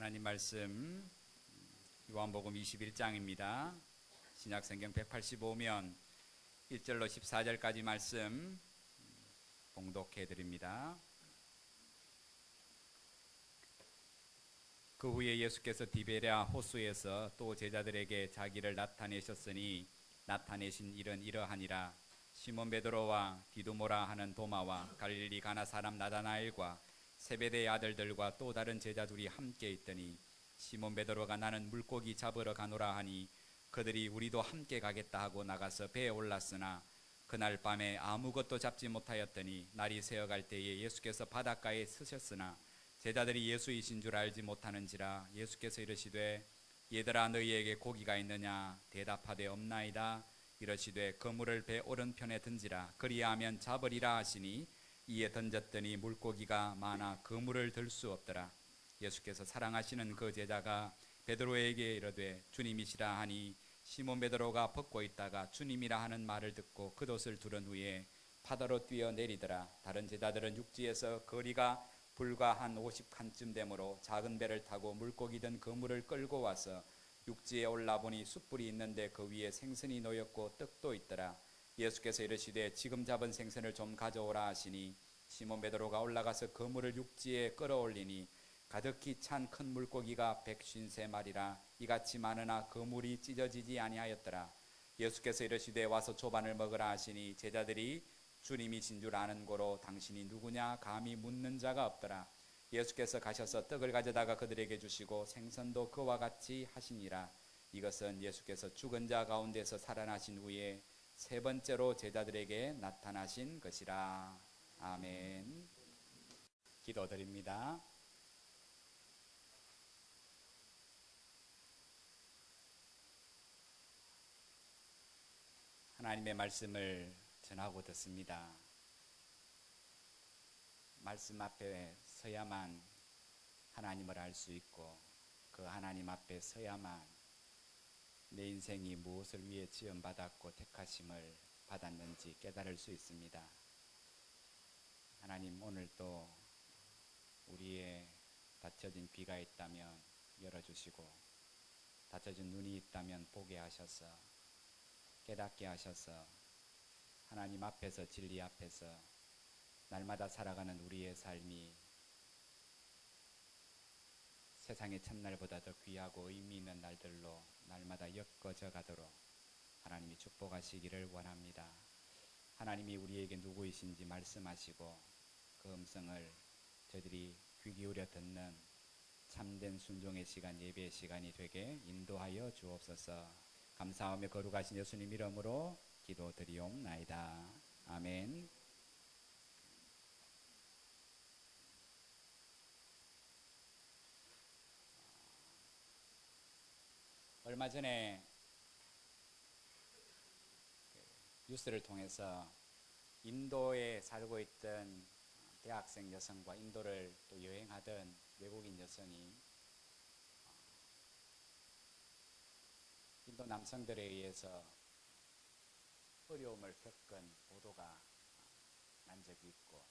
하나님 말씀 요한복음 21장입니다. 신약성경 185면 1절로 14절까지 말씀 봉독해 드립니다. 그 후에 예수께서 디베랴 호수에서 또 제자들에게 자기를 나타내셨으니 나타내신 일은 이러하니라. 시몬 베드로와 디두모라 하는 도마와 갈릴리 가나 사람 나다나엘과 세베대의 아들들과 또 다른 제자 둘이 함께 있더니 시몬 베드로가 나는 물고기 잡으러 가노라 하니 그들이 우리도 함께 가겠다 하고 나가서 배에 올랐으나 그날 밤에 아무것도 잡지 못하였더니 날이 새어갈 때에 예수께서 바닷가에 서셨으나 제자들이 예수이신 줄 알지 못하는지라. 예수께서 이르시되 얘들아 너희에게 고기가 있느냐 대답하되 없나이다. 이르시되 그물을 배 오른편에 던지라 그리하면 잡으리라 하시니 이에 던졌더니 물고기가 많아 그물을 들 수 없더라. 예수께서 사랑하시는 그 제자가 베드로에게 이르되 주님이시라 하니 시몬 베드로가 벗고 있다가 주님이라 하는 말을 듣고 겉옷을 두른 후에 바다로 뛰어내리더라. 다른 제자들은 육지에서 거리가 불과 한 50칸쯤 되므로 작은 배를 타고 물고기 든 그물을 끌고 와서 육지에 올라보니 숯불이 있는데 그 위에 생선이 놓였고 떡도 있더라. 예수께서 이르시되 지금 잡은 생선을 좀 가져오라 하시니 시몬 베드로가 올라가서 그물을 육지에 끌어올리니 가득히 찬 큰 물고기가 153마리라. 이같이 많으나 그물이 찢어지지 아니하였더라. 예수께서 이르시되 와서 조반을 먹으라 하시니 제자들이 주님이신 줄 아는 고로 당신이 누구냐 감히 묻는 자가 없더라. 예수께서 가셔서 떡을 가져다가 그들에게 주시고 생선도 그와 같이 하시니라. 이것은 예수께서 죽은 자 가운데서 살아나신 후에 세 번째로 제자들에게 나타나신 것이라. 아멘. 기도드립니다. 하나님의 말씀을 전하고 듣습니다. 말씀 앞에 서야만 하나님을 알 수 있고 그 하나님 앞에 서야만 내 인생이 무엇을 위해 지음받았고 택하심을 받았는지 깨달을 수 있습니다. 하나님, 오늘도 우리의 닫혀진 귀가 있다면 열어주시고 닫혀진 눈이 있다면 보게 하셔서 깨닫게 하셔서 하나님 앞에서 진리 앞에서 날마다 살아가는 우리의 삶이 세상의 첫날보다 더 귀하고 의미 있는 날들로 날마다 엮어져 가도록 하나님이 축복하시기를 원합니다. 하나님이 우리에게 누구이신지 말씀하시고 그 음성을 저희들이 귀 기울여 듣는 참된 순종의 시간, 예배의 시간이 되게 인도하여 주옵소서. 감사하며 거룩하신 예수님 이름으로 기도드리옵나이다. 아멘. 얼마 전에 뉴스를 통해서 인도에 살고 있던 대학생 여성과 인도를 또 여행하던 외국인 여성이 인도 남성들에 의해서 어려움을 겪은 보도가 난 적이 있고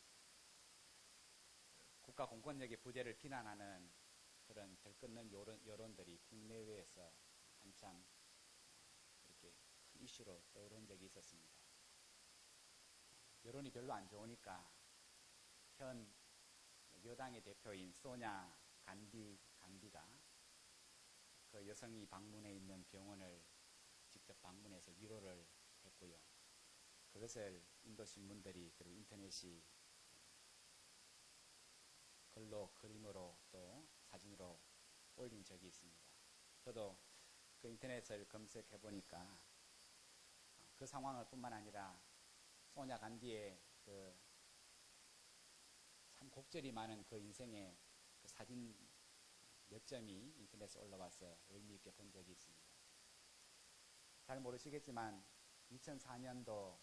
국가 공권력의 부재를 비난하는 그런 들끓는 여론들이 국내외에서 한참 이렇게 큰 이슈로 떠오른 적이 있었습니다. 여론이 별로 안 좋으니까 현 여당의 대표인 소냐 간디가 그 여성이 방문해 있는 병원을 직접 방문해서 위로를 했고요. 그것을 인도 신문들이 그리고 인터넷이 글로 그림으로 또 사진으로 올린 적이 있습니다. 저도 그 인터넷을 검색해 보니까 그 상황을 뿐만 아니라 소냐 간디의 그 참 곡절이 많은 그 인생의 그 사진 몇 점이 인터넷에 올라와서 의미 있게 본 적이 있습니다. 잘 모르시겠지만 2004년도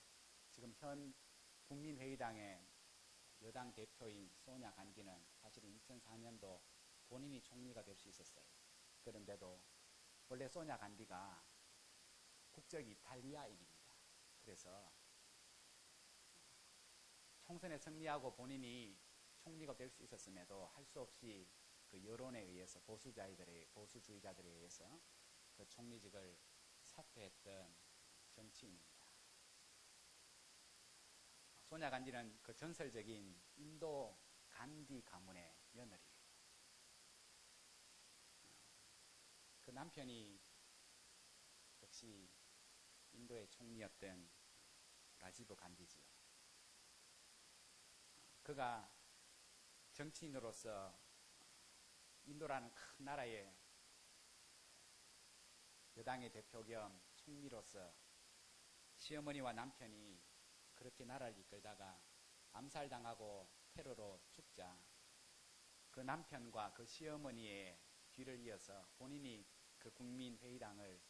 지금 현 국민회의당의 여당 대표인 소냐 간디는 사실은 2004년도 본인이 총리가 될 수 있었어요. 그런데도 원래 소냐 간디가 국적이 이탈리아인입니다. 그래서 총선에 승리하고 본인이 총리가 될 수 있었음에도 할 수 없이 그 여론에 의해서 보수주의자들에 의해서 그 총리직을 사퇴했던 정치인입니다. 소냐 간디는 그 전설적인 인도 간디 가문의 며느리예요. 그 남편이 역시 인도의 총리였던 라지브 간디지요. 그가 정치인으로서 인도라는 큰 나라의 여당의 대표 겸 총리로서 시어머니와 남편이 그렇게 나라를 이끌다가 암살당하고 테러로 죽자 그 남편과 그 시어머니의 뒤를 이어서 본인이 그 국민회의당을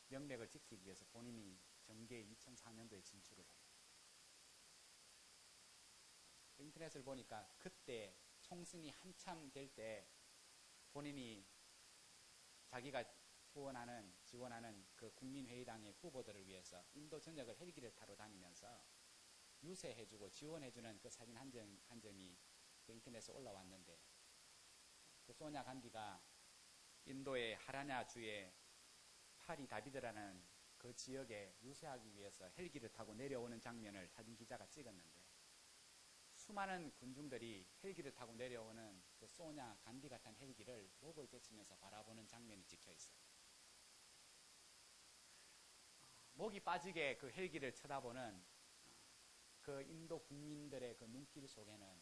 명맥을 지키기 위해서 본인이 정계에 2004년도에 진출을 해요. 인터넷을 보니까 그때 총선이 한참 될 때 본인이 자기가 지원하는 그 국민회의당의 후보들을 위해서 인도 전역을 헬기를 타러 다니면서 유세해주고 지원해주는 그 사진 한 점이 그 인터넷에 올라왔는데 그 소냐 간디가 인도의 하라냐 주의 파리 다비드라는 그 지역에 유세하기 위해서 헬기를 타고 내려오는 장면을 사진 기자가 찍었는데 수많은 군중들이 헬기를 타고 내려오는 그 소냐 간디가 탄 헬기를 목을 제치면서 바라보는 장면이 찍혀 있어요. 목이 빠지게 그 헬기를 쳐다보는 그 인도 국민들의 그 눈길 속에는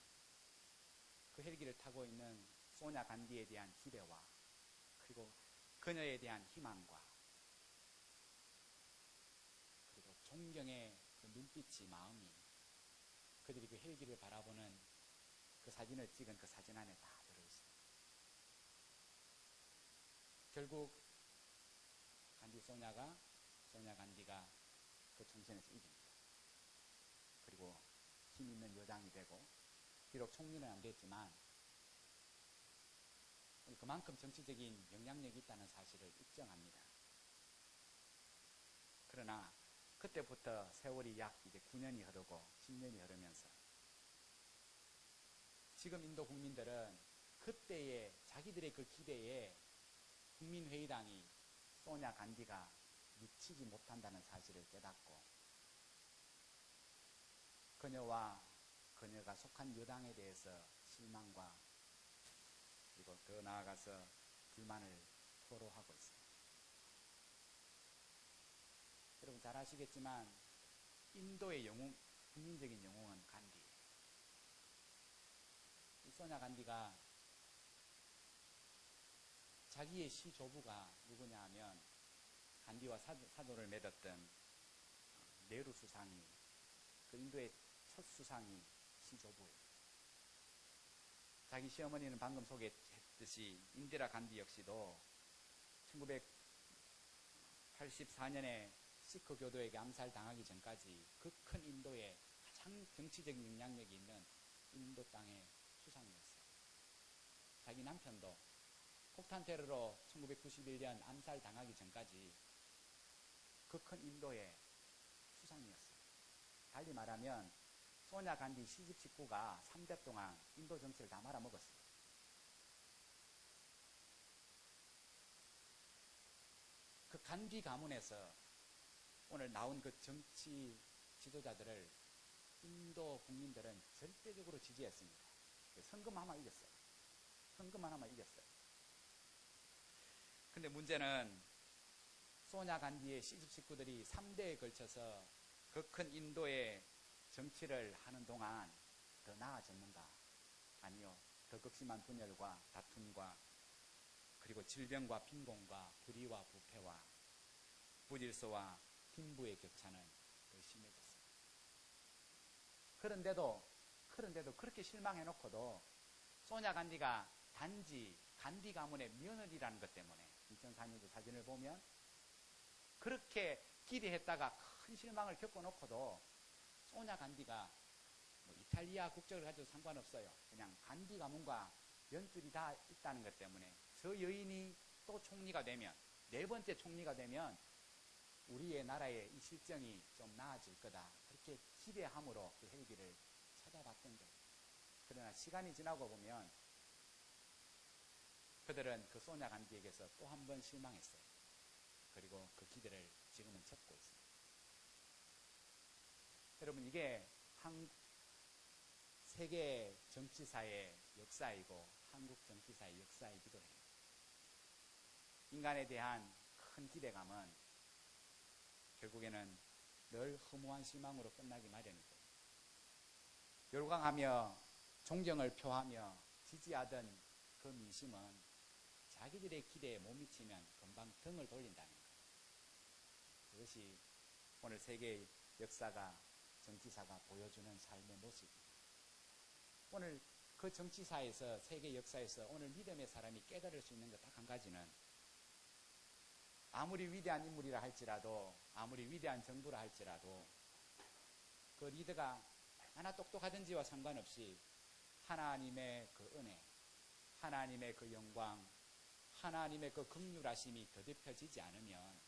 그 헬기를 타고 있는 소냐 간디에 대한 기대와 그리고 그녀에 대한 희망과 그리고 존경의 그 눈빛이 마음이 그들이 그 헬기를 바라보는 그 사진을 찍은 그 사진 안에 다 들어있어요. 결국 소냐 간디가 그 총선에서 이깁니다. 그리고 힘 있는 여당이 되고 비록 총리는 안 됐지만 그만큼 정치적인 영향력이 있다는 사실을 입증합니다. 그러나 그때부터 세월이 약 이제 9년이 흐르고 10년이 흐르면서 지금 인도 국민들은 그때의 자기들의 그 기대에 국민회의당이 소냐 간디가 미치지 못한다는 사실을 깨닫고 그녀가 속한 여당에 대해서 실망과 그리고 더 나아가서 불만을 토로하고 있습니다. 여러분 잘 아시겠지만 인도의 국민적인 영웅은 간디예요. 이 소냐 간디가 자기의 시조부가 누구냐 하면 간디와 사도를 맺었던 네루 수상이 그 인도의 첫 수상이 시조부예요. 자기 시어머니는 방금 소개했듯이 인디라 간디 역시도 1984년에 시크 교도에게 암살당하기 전까지 그 큰 인도의 가장 정치적인 영향력이 있는 인도 땅의 수상이었어요. 자기 남편도 폭탄 테러로 1991년 암살당하기 전까지 그 큰 인도의 수상이었어요. 달리 말하면 소냐 간디 시집 식구가 3대 동안 인도 정치를 다 말아먹었어요. 그 간디 가문에서 오늘 나온 그 정치 지도자들을 인도 국민들은 절대적으로 지지했습니다. 선거만 하면 이겼어요. 선거만 하면 이겼어요. 근데 문제는 소냐 간디의 시집 식구들이 3대에 걸쳐서 그 큰 인도의 정치를 하는 동안 더 나아졌는가? 아니요. 더 극심한 분열과 다툼과 그리고 질병과 빈곤과 불의와 부패와 부질서와 빈부의 격차는 더 심해졌습니다. 그런데도 그렇게 실망해놓고도 소냐 간디가 단지 간디 가문의 며느리라는 것 때문에 2004년도 사진을 보면 그렇게 기대했다가 큰 실망을 겪어놓고도 소냐 간디가 이탈리아 국적을 가져도 상관없어요. 그냥 간디 가문과 연줄이 다 있다는 것 때문에 저 여인이 또 총리가 되면 4번째 총리가 되면 우리의 나라의 이 실정이 좀 나아질 거다. 그렇게 기대함으로 그 헬기를 찾아봤던 거예요. 그러나 시간이 지나고 보면 그들은 그 소냐 간디에게서 또 한 번 실망했어요. 그리고 그 기대를 지금은 접고 있습니다. 여러분, 이게 세계 정치사의 역사이고 한국 정치사의 역사이기도 해요. 인간에 대한 큰 기대감은 결국에는 늘 허무한 실망으로 끝나기 마련이고, 열광하며 존경을 표하며 지지하던 그 민심은 자기들의 기대에 못 미치면 금방 등을 돌린다는 것. 그것이 오늘 세계의 역사가, 정치사가 보여주는 삶의 모습입니다. 오늘 그 정치사에서, 세계 역사에서 오늘 믿음의 사람이 깨달을 수 있는 것 딱 한 가지는, 아무리 위대한 인물이라 할지라도, 아무리 위대한 정부라 할지라도 그 리더가 얼마나 똑똑하든지와 상관없이 하나님의 그 은혜, 하나님의 그 영광, 하나님의 그 긍휼하심이 더듬혀지지 않으면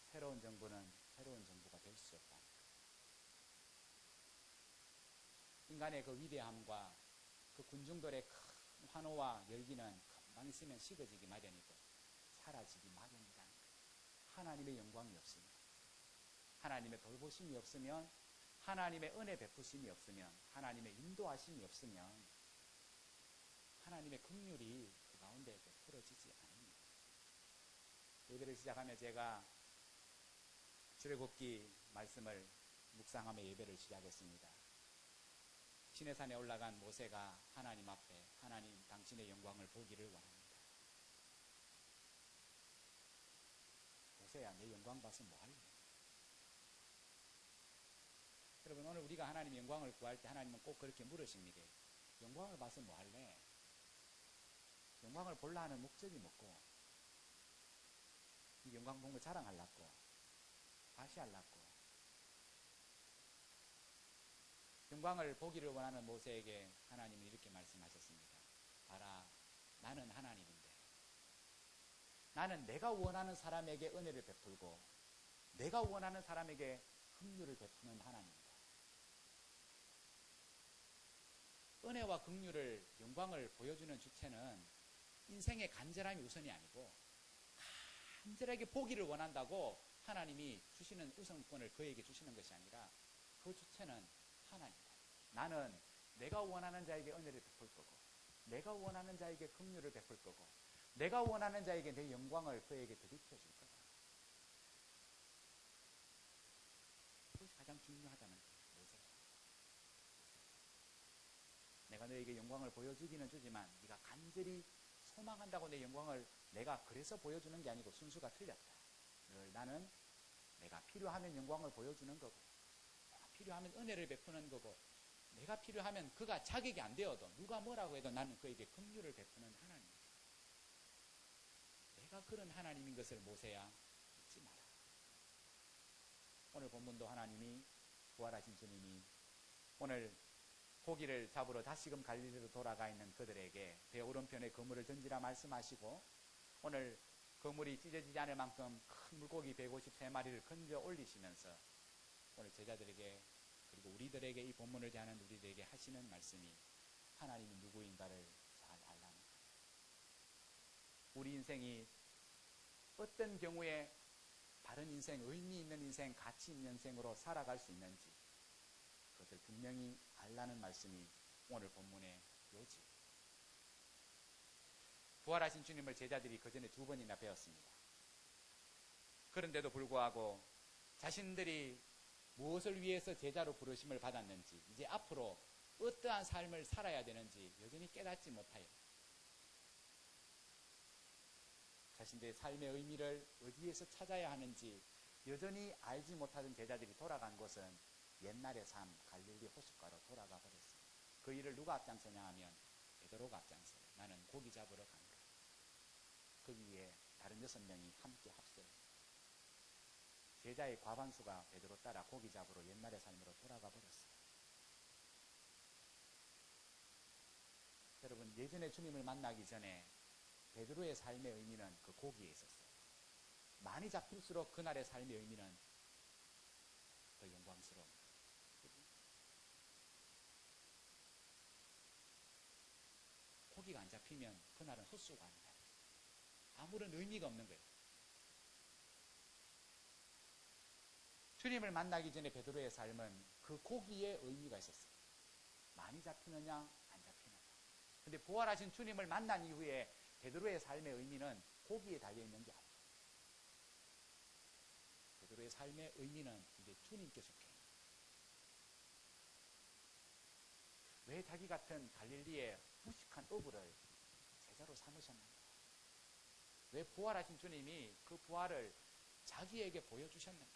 새로운 정부는 새로운 정부가 될 수 없다. 인간의 그 위대함과 그 군중들의 큰 환호와 열기는 금방 있으면 식어지기 마련이고 사라지기 마련이라는 거예요. 하나님의 영광이 없으면, 하나님의 돌보심이 없으면, 하나님의 은혜 베푸심이 없으면, 하나님의 인도하심이 없으면 하나님의 긍휼이 그 가운데 베풀어지지 않습니다. 예배를 시작하며 제가 출애굽기 말씀을 묵상하며 예배를 시작했습니다. 시내산에 올라간 모세가 하나님 앞에 하나님 당신의 영광을 보기를 원합니다. 모세야, 내 영광 봐서 뭐 할래? 여러분, 오늘 우리가 하나님의 영광을 구할 때 하나님은 꼭 그렇게 물으십니다. 영광을 봐서 뭐 할래? 영광을 보려 하는 목적이 뭐고, 이 영광 본 거 자랑하려고, 과시하려고. 영광을 보기를 원하는 모세에게 하나님은 이렇게 말씀하셨습니다. 봐라, 나는 하나님인데, 나는 내가 원하는 사람에게 은혜를 베풀고 내가 원하는 사람에게 긍휼을 베푸는 하나님이다. 은혜와 긍휼을, 영광을 보여주는 주체는 인생의 간절함이 우선이 아니고 간절하게 보기를 원한다고 하나님이 주시는 우선권을 그에게 주시는 것이 아니라 그 주체는 하나님이다. 나는 내가 원하는 자에게 은혜를 베풀 거고, 내가 원하는 자에게 긍휼을 베풀 거고, 내가 원하는 자에게 내 영광을 그에게 드리켜 줄 거다. 그것이 가장 중요하다는 거예요. 모세야, 내가 너에게 영광을 보여주기는 주지만 네가 간절히 소망한다고 내 영광을 내가 그래서 보여주는 게 아니고 순수가 틀렸다. 늘 나는 내가 필요하면 영광을 보여주는 거고, 내가 필요하면 은혜를 베푸는 거고, 내가 필요하면 그가 자격이 안 되어도 누가 뭐라고 해도 나는 그에게 긍휼을 베푸는 하나님이다. 내가 그런 하나님인 것을 모세야 잊지 마라. 오늘 본문도 하나님이, 부활하신 주님이 오늘 고기를 잡으러 다시금 갈릴리로 돌아가 있는 그들에게 배 오른편에 그물을 던지라 말씀하시고, 오늘 그물이 찢어지지 않을 만큼 큰 물고기 153마리를 건져 올리시면서 오늘 제자들에게, 그리고 우리들에게, 이 본문을 대하는 우리들에게 하시는 말씀이 하나님이 누구인가를 잘 알라는 거예요. 우리 인생이 어떤 경우에 바른 인생, 의미 있는 인생, 가치 있는 인생으로 살아갈 수 있는지 그것을 분명히 알라는 말씀이 오늘 본문의 요지입니다. 부활하신 주님을 제자들이 그 전에 2번이나 배웠습니다. 그런데도 불구하고 자신들이 무엇을 위해서 제자로 부르심을 받았는지, 이제 앞으로 어떠한 삶을 살아야 되는지 여전히 깨닫지 못하여 자신들의 삶의 의미를 어디에서 찾아야 하는지 여전히 알지 못하던 제자들이 돌아간 곳은 옛날의 삶, 갈릴리 호숫가로 돌아가 버렸습니다. 그 일을 누가 앞장서냐 하면 베드로가 앞장서요. 나는 고기 잡으러 가노라. 거기에 다른 6명이 함께 합세요. 제자의 과반수가 베드로 따라 고기 잡으러 옛날의 삶으로 돌아가 버렸어요. 여러분, 예전에 주님을 만나기 전에 베드로의 삶의 의미는 그 고기에 있었어요. 많이 잡힐수록 그날의 삶의 의미는 더 영광스러운 거예요. 잡히면 그날은 헛수고 하는 날이에요. 아무런 의미가 없는 거예요. 주님을 만나기 전에 베드로의 삶은 그 고기에 의미가 있었어요. 많이 잡히느냐 안 잡히느냐. 근데 부활하신 주님을 만난 이후에 베드로의 삶의 의미는 고기에 달려있는 게 아니에요. 베드로의 삶의 의미는 이제 주님께 속해 있는 거예요. 왜 자기 같은 갈릴리의 무식한 어부를 제자로 삼으셨는가? 왜 부활하신 주님이 그 부활을 자기에게 보여주셨는가?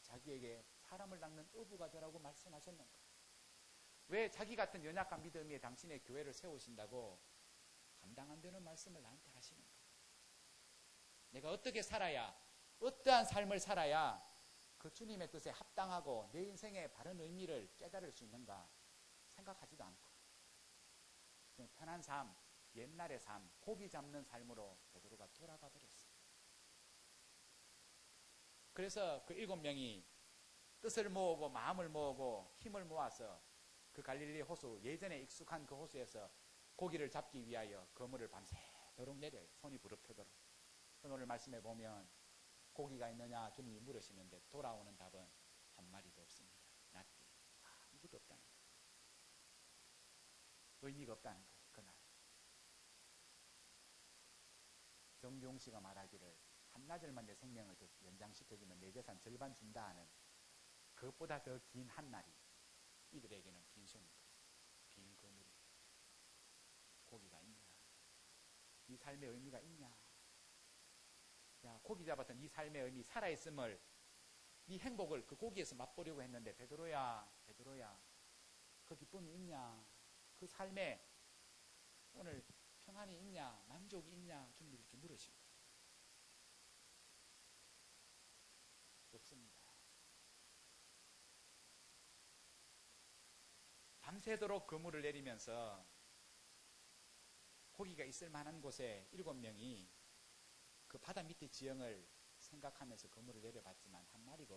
자기에게 사람을 낚는 어부가 되라고 말씀하셨는가? 왜 자기 같은 연약한 믿음이 당신의 교회를 세우신다고 감당 안 되는 말씀을 나한테 하시는가? 내가 어떻게 살아야, 어떠한 삶을 살아야 그 주님의 뜻에 합당하고 내 인생의 바른 의미를 깨달을 수 있는가 생각하지도 않고 그냥 편한 삶, 옛날의 삶, 고기 잡는 삶으로 베드로가 돌아가 버렸어요. 그래서 그 7명이 뜻을 모으고 마음을 모으고 힘을 모아서 그 갈릴리 호수, 예전에 익숙한 그 호수에서 고기를 잡기 위하여 그물을 밤새도록 내려요. 손이 부릅뜨도록. 오늘 말씀해 보면 고기가 있느냐 주님이 물으시는데 돌아오는 답은 한 마리도 없습니다. 낫디. 아무것도 없다는 거예요. 의미가 없다는 거예요. 그날. 정종 씨가 말하기를 한나절만 내 생명을 더 연장시켜주면 내 재산 절반 준다 하는 그것보다 더 긴 한날이 이들에게는 빈손인 거예요. 빈 그물이. 고기가 있냐? 이 삶의 의미가 있냐? 야, 고기 잡았던 이 삶의 의미, 살아있음을, 이 행복을 그 고기에서 맛보려고 했는데 베드로야, 베드로야, 그 기쁨이 있냐? 그 삶에 오늘 평안이 있냐? 만족이 있냐? 주님이 이렇게 물으신 거예요. 없습니다. 밤새도록 그물을 내리면서 고기가 있을 만한 곳에 7명이 그 바다 밑의 지형을 생각하면서 그물을 내려봤지만 한 마리도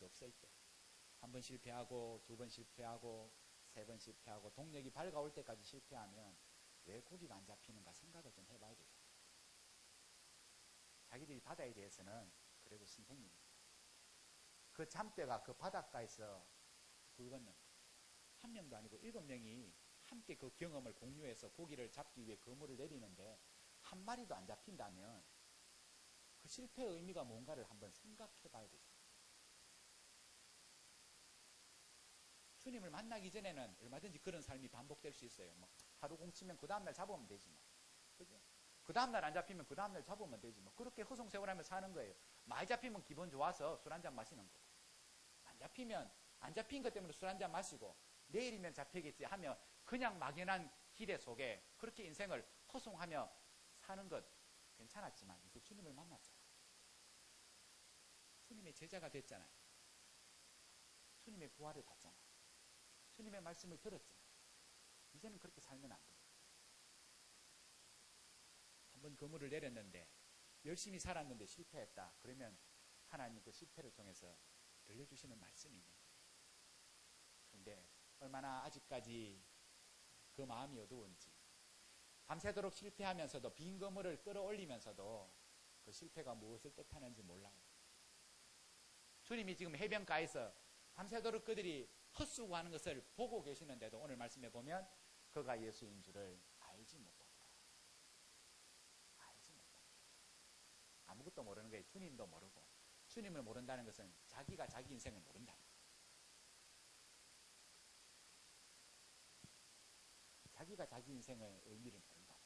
없어 있대. 한 번 실패하고, 2번 실패하고, 3번 실패하고, 동력이 밝아올 때까지 실패하면 왜 고기가 안 잡히는가 생각을 좀 해봐야 되겠다. 자기들이 바다에 대해서는 그래도 선생님입니다. 그 잠대가 그 바닷가에서 굵었는데 한 명도 아니고 7명이 함께 그 경험을 공유해서 고기를 잡기 위해 그물을 내리는데 한 마리도 안 잡힌다면 그 실패의 의미가 뭔가를 한번 생각해 봐야 되죠. 주님을 만나기 전에는 얼마든지 그런 삶이 반복될 수 있어요. 뭐 하루 공치면 그 다음날 잡으면 되지 뭐. 그죠? 그 다음날 안 잡히면 그 다음날 잡으면 되지 뭐. 그렇게 허송세월하며 사는 거예요. 많이 잡히면 기분 좋아서 술 한잔 마시는 거고. 안 잡힌 것 때문에 술 한잔 마시고 내일이면 잡히겠지 하며 그냥 막연한 기대 속에 그렇게 인생을 허송하며 사는 것 괜찮았지만 이제 주님을 만났잖아요. 주님의 제자가 됐잖아요. 주님의 부활을 받잖아요. 주님의 말씀을 들었잖아요. 이제는 그렇게 살면 안 돼요. 한번 그물을 내렸는데 열심히 살았는데 실패했다. 그러면 하나님은 그 실패를 통해서 들려주시는 말씀이 있는 거예요. 그런데 얼마나 아직까지 그 마음이 어두운지 밤새도록 실패하면서도 빈 그물을 끌어올리면서도 그 실패가 무엇을 뜻하는지 몰라요. 주님이 지금 해변가에서 밤새도록 그들이 헛수고하는 것을 보고 계시는데도 오늘 말씀해 보면 그가 예수인 줄을 알지 못한다. 알지 못한다. 아무것도 모르는 거예요. 주님도 모르고. 주님을 모른다는 것은 자기가 자기 인생을 모른다는 거예요. 자기가 자기 인생의 의미를 모른다.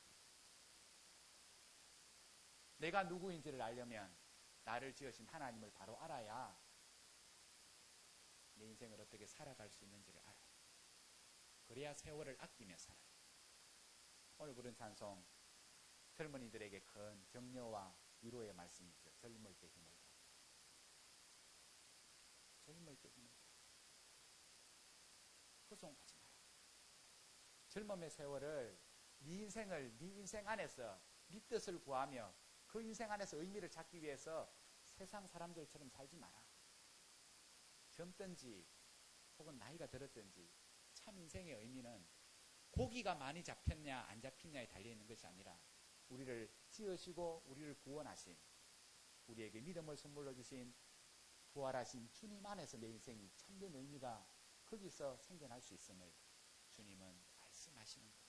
내가 누구인지를 알려면 나를 지으신 하나님을 바로 알아야 내 인생을 어떻게 살아갈 수 있는지를 알아요. 그래야 세월을 아끼며 살아요. 오늘 부른 찬송 젊은이들에게 큰 격려와 위로의 말씀이죠. 젊을 때 힘을 다. 젊을 때 힘을 다. 허송하지 마라. 젊음의 세월을 네 인생 안에서 네 뜻을 구하며 그 인생 안에서 의미를 찾기 위해서 세상 사람들처럼 살지 마라. 젊든지 혹은 나이가 들었든지 참 인생의 의미는 고기가 많이 잡혔냐 안 잡혔냐에 달려있는 것이 아니라 우리를 지으시고 우리를 구원하신, 우리에게 믿음을 선물로 주신 부활하신 주님 안에서 내 인생이 참된 의미가 거기서 생겨날 수 있음을 주님은 말씀하시는 거예요.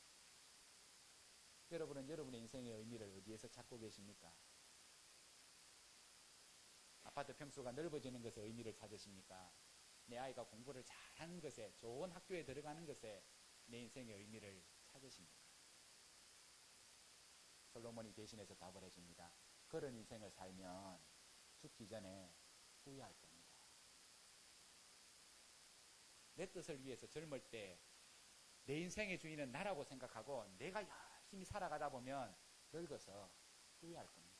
여러분은 여러분의 인생의 의미를 어디에서 찾고 계십니까? 아파트 평수가 넓어지는 것에 의미를 찾으십니까? 내 아이가 공부를 잘하는 것에, 좋은 학교에 들어가는 것에 내 인생의 의미를 찾으십니까? 솔로몬이 대신해서 답을 해줍니다. 그런 인생을 살면 죽기 전에 후회할 겁니다. 내 뜻을 위해서 젊을 때 내 인생의 주인은 나라고 생각하고 내가 열심히 살아가다 보면 늙어서 후회할 겁니다.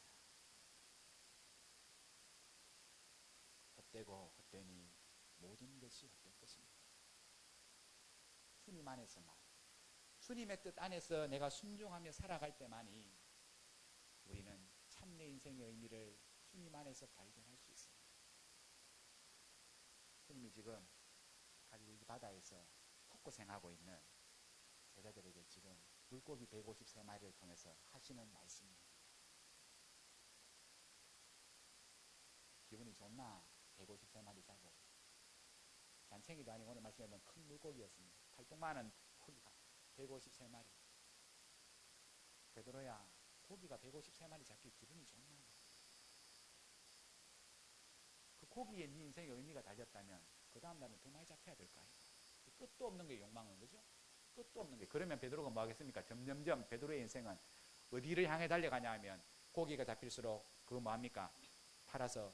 헛되고 헛되니 모든 것이 헛될 것입니다. 주님 안에서만, 주님의 뜻 안에서 내가 순종하며 살아갈 때만이 우리는 참 내 인생의 의미를 주님 안에서 발견할 수 있습니다. 주님이 지금 갈릴리 바다에서 헛고생하고 있는 제자들에게 지금 물고기 153마리를 통해서 하시는 말씀입니다. 기분이 좋나? 153마리 잡고. 잔챙이도 아니고 오늘 말씀하면 큰 물고기였습니다. 팔뚝만한 고기가 153마리. 베드로야, 고기가 153마리 잡기 기분이 좋나? 그 고기에 네 인생의 의미가 달렸다면 그 다음 날은 더 많이 잡혀야 될 거 아닌가? 끝도 없는 게 욕망은, 그죠? 끝도 없는 게. 그러면 베드로가 뭐 하겠습니까? 점점점 베드로의 인생은 어디를 향해 달려가냐 하면 고기가 잡힐수록 그거 뭐 합니까? 팔아서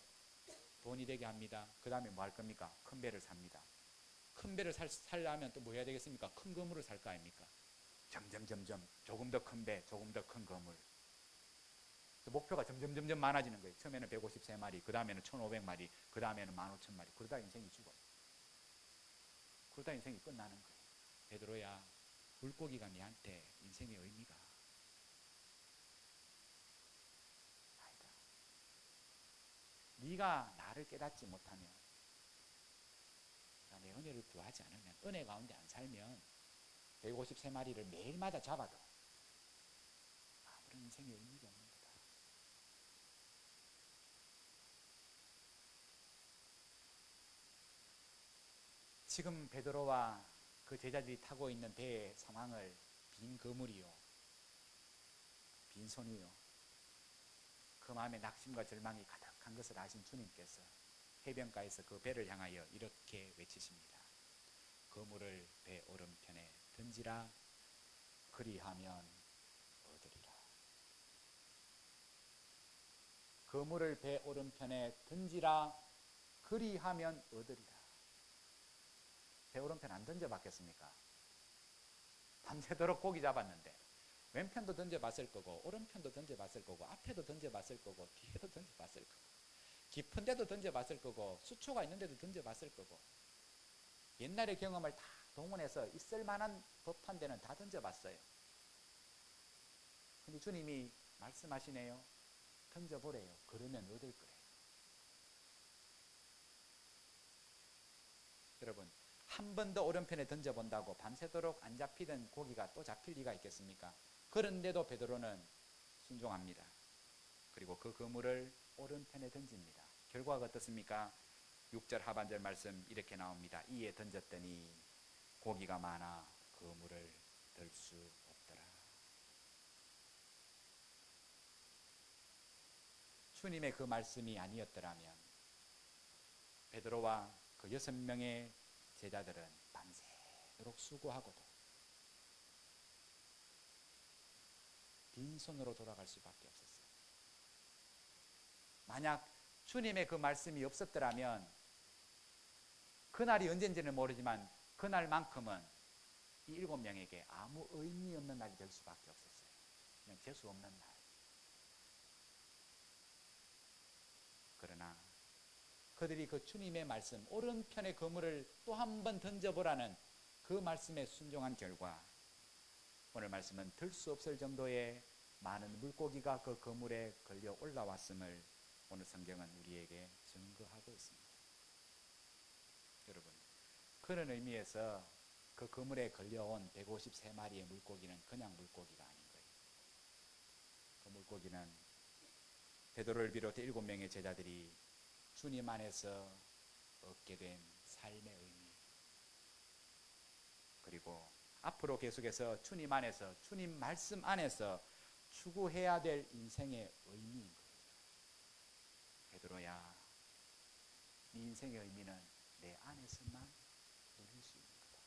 돈이 되게 합니다. 그 다음에 뭐 할 겁니까? 큰 배를 삽니다. 큰 배를 살려면 또 뭐 해야 되겠습니까? 큰 거물을 살 거 아닙니까? 점점 조금 더 큰 배, 조금 더 큰 거물. 목표가 점점 많아지는 거예요. 처음에는 153마리, 그 다음에는 1500마리, 그 다음에는 15,000마리. 그러다 인생이 죽어요. 그러다 인생이 끝나는 거예요. 베드로야, 물고기가 네한테 인생의 의미가 아니다. 네가 나를 깨닫지 못하면, 내 은혜를 구하지 않으면, 은혜 가운데 안 살면 153마리를 매일마다 잡아도 아무런 인생의 의미가 없는 거다. 지금 베드로와 그 제자들이 타고 있는 배의 상황을 빈 그물이요, 빈손이요, 그 마음에 낙심과 절망이 가득한 것을 아신 주님께서 해변가에서 그 배를 향하여 이렇게 외치십니다. 그물을 배 오른편에 던지라, 그리하면 얻으리라. 그물을 배 오른편에 던지라, 그리하면 얻으리라. 배 오른편 안 던져봤겠습니까? 밤새도록 고기 잡았는데 왼편도 던져봤을 거고, 오른편도 던져봤을 거고, 앞에도 던져봤을 거고, 뒤에도 던져봤을 거고, 깊은 데도 던져봤을 거고, 수초가 있는 데도 던져봤을 거고, 옛날의 경험을 다 동원해서 있을 만한 법한 데는 다 던져봤어요. 근데 주님이 말씀하시네요. 던져보래요. 그러면 얻을 거래요. 여러분, 한 번 더 오른편에 던져본다고 밤새도록 안 잡히던 고기가 또 잡힐 리가 있겠습니까? 그런데도 베드로는 순종합니다. 그리고 그 그물을 오른편에 던집니다. 결과가 어떻습니까? 6절 하반절 말씀 이렇게 나옵니다. 이에 던졌더니 고기가 많아 그물을 들 수 없더라. 주님의 그 말씀이 아니었더라면 베드로와 그 6명의 제자들은 밤새도록 수고하고도 빈손으로 돌아갈 수밖에 없었어요. 만약 주님의 그 말씀이 없었더라면 그날이 언젠지는 모르지만 그날만큼은 이 7명에게 아무 의미 없는 날이 될 수밖에 없었어요. 그냥 재수 없는 날. 그러나 그들이 그 주님의 말씀, 오른편의 그물을 또 한 번 던져보라는 그 말씀에 순종한 결과 오늘 말씀은 들 수 없을 정도의 많은 물고기가 그 그물에 걸려 올라왔음을 오늘 성경은 우리에게 증거하고 있습니다. 여러분, 그런 의미에서 그 그물에 걸려온 153마리의 물고기는 그냥 물고기가 아닌 거예요. 그 물고기는 베드로를 비롯해 7명의 제자들이 주님 안에서 얻게 된 삶의 의미, 그리고 앞으로 계속해서 주님 안에서, 주님 말씀 안에서 추구해야 될 인생의 의미인 거예요. 베드로야, 네 인생의 의미는 내 안에서만 누릴 수 있는 거다.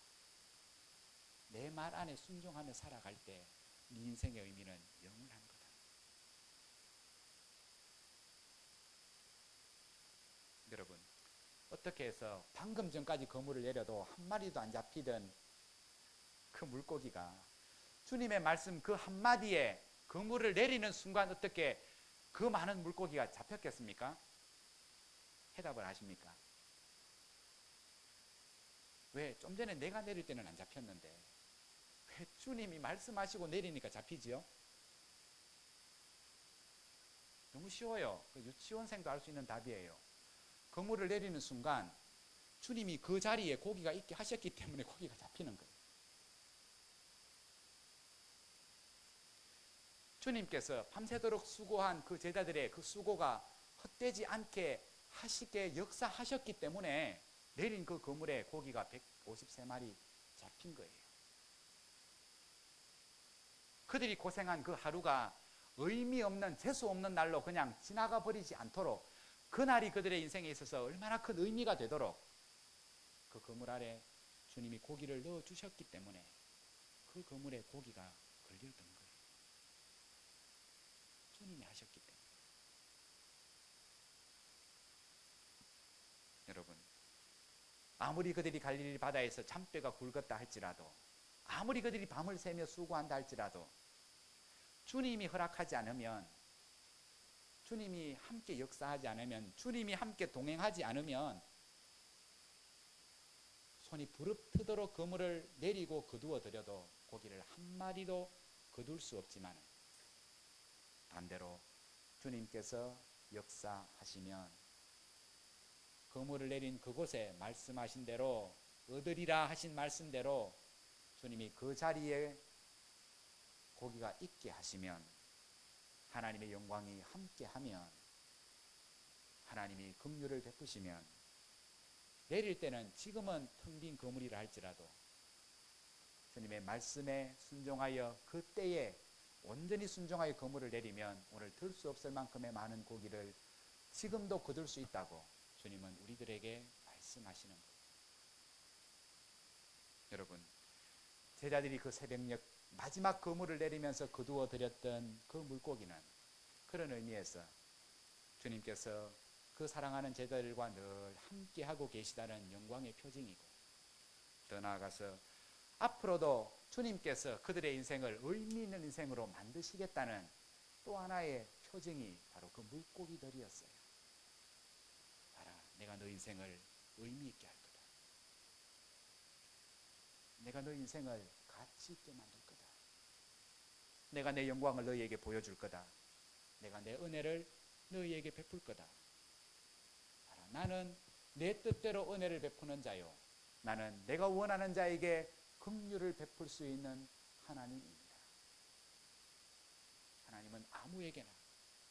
내 말 안에 순종하며 살아갈 때 네 인생의 의미는 영원한 거다. 여러분, 어떻게 해서 방금 전까지 그물을 내려도 한 마리도 안 잡히던 그 물고기가 주님의 말씀 그 한마디에 그물을 내리는 순간 어떻게 그 많은 물고기가 잡혔겠습니까? 해답을 아십니까? 왜? 좀 전에 내가 내릴 때는 안 잡혔는데 왜 주님이 말씀하시고 내리니까 잡히지요? 너무 쉬워요. 그 유치원생도 할 수 있는 답이에요. 그물을 내리는 순간 주님이 그 자리에 고기가 있게 하셨기 때문에 고기가 잡히는 거예요. 주님께서 밤새도록 수고한 그 제자들의 그 수고가 헛되지 않게 하시게 역사하셨기 때문에 내린 그 그물에 고기가 153마리 잡힌 거예요. 그들이 고생한 그 하루가 의미 없는, 재수 없는 날로 그냥 지나가 버리지 않도록, 그날이 그들의 인생에 있어서 얼마나 큰 의미가 되도록 그 그물 아래 주님이 고기를 넣어 주셨기 때문에 그 그물에 고기가 걸려든 거예요. 주님이 하셨기 때문에. 여러분, 아무리 그들이 갈릴리 바다에서 잔뼈가 굵었다 할지라도, 아무리 그들이 밤을 새며 수고한다 할지라도 주님이 허락하지 않으면, 주님이 함께 역사하지 않으면, 주님이 함께 동행하지 않으면 손이 부릅뜨도록 그물을 내리고 거두어 들여도 고기를 한 마리도 거둘 수 없지만, 반대로 주님께서 역사하시면 그물을 내린 그곳에 말씀하신 대로, 얻으리라 하신 말씀대로 주님이 그 자리에 고기가 있게 하시면, 하나님의 영광이 함께하면, 하나님이 긍휼을 베푸시면, 내릴 때는 지금은 텅 빈 그물이라 할지라도 주님의 말씀에 순종하여 그때에 온전히 순종하여 그물을 내리면 오늘 들 수 없을 만큼의 많은 고기를 지금도 거둘 수 있다고 주님은 우리들에게 말씀하시는 거예요. 여러분, 제자들이 그 새벽녘 마지막 그물을 내리면서 거두어 드렸던 그 물고기는 그런 의미에서 주님께서 그 사랑하는 제자들과 늘 함께하고 계시다는 영광의 표징이고, 더 나아가서 앞으로도 주님께서 그들의 인생을 의미 있는 인생으로 만드시겠다는 또 하나의 표징이 바로 그 물고기들이었어요. 봐라, 내가 너 인생을 의미 있게 할 거다. 내가 너 인생을 가치 있게 만들 거다. 내가 내 영광을 너희에게 보여줄 거다. 내가 내 은혜를 너희에게 베풀 거다. 봐라, 나는 내 뜻대로 은혜를 베푸는 자요, 나는 내가 원하는 자에게 긍휼을 베풀 수 있는 하나님입니다. 하나님은 아무에게나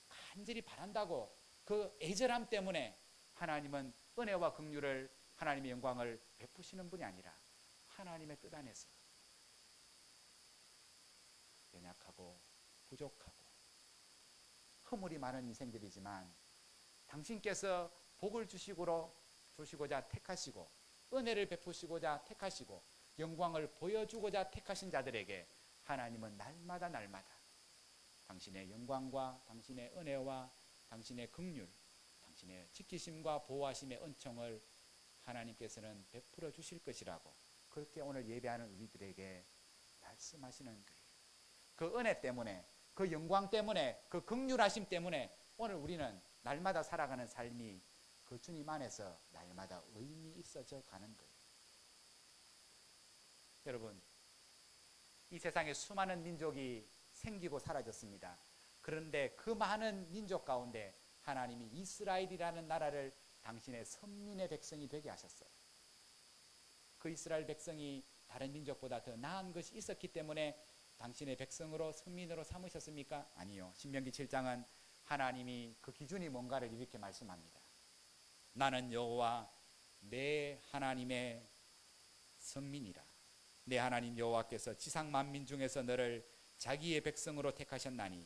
간절히 바란다고 그 애절함 때문에 하나님은 은혜와 긍휼을, 하나님의 영광을 베푸시는 분이 아니라 하나님의 뜻 안에서 연약하고 부족하고 허물이 많은 인생들이지만 당신께서 복을 주시고자 택하시고 은혜를 베푸시고자 택하시고 영광을 보여주고자 택하신 자들에게 하나님은 날마다 당신의 영광과 당신의 은혜와 당신의 긍휼, 당신의 지키심과 보호하심의 은총을 하나님께서는 베풀어 주실 것이라고 그렇게 오늘 예배하는 우리들에게 말씀하시는 거예요. 그 은혜 때문에, 그 영광 때문에, 그 긍휼하심 때문에 오늘 우리는 날마다 살아가는 삶이 그 주님 안에서 날마다 의미 있어져 가는 거예요. 여러분, 이 세상에 수많은 민족이 생기고 사라졌습니다. 그런데 그 많은 민족 가운데 하나님이 이스라엘이라는 나라를 당신의 선민의 백성이 되게 하셨어요. 그 이스라엘 백성이 다른 민족보다 더 나은 것이 있었기 때문에 당신의 백성으로 선민으로 삼으셨습니까? 아니요. 신명기 7장은 하나님이 그 기준이 뭔가를 이렇게 말씀합니다. 나는 여호와 내 하나님의 성민이라. 내 하나님 여호와께서 지상 만민 중에서 너를 자기의 백성으로 택하셨나니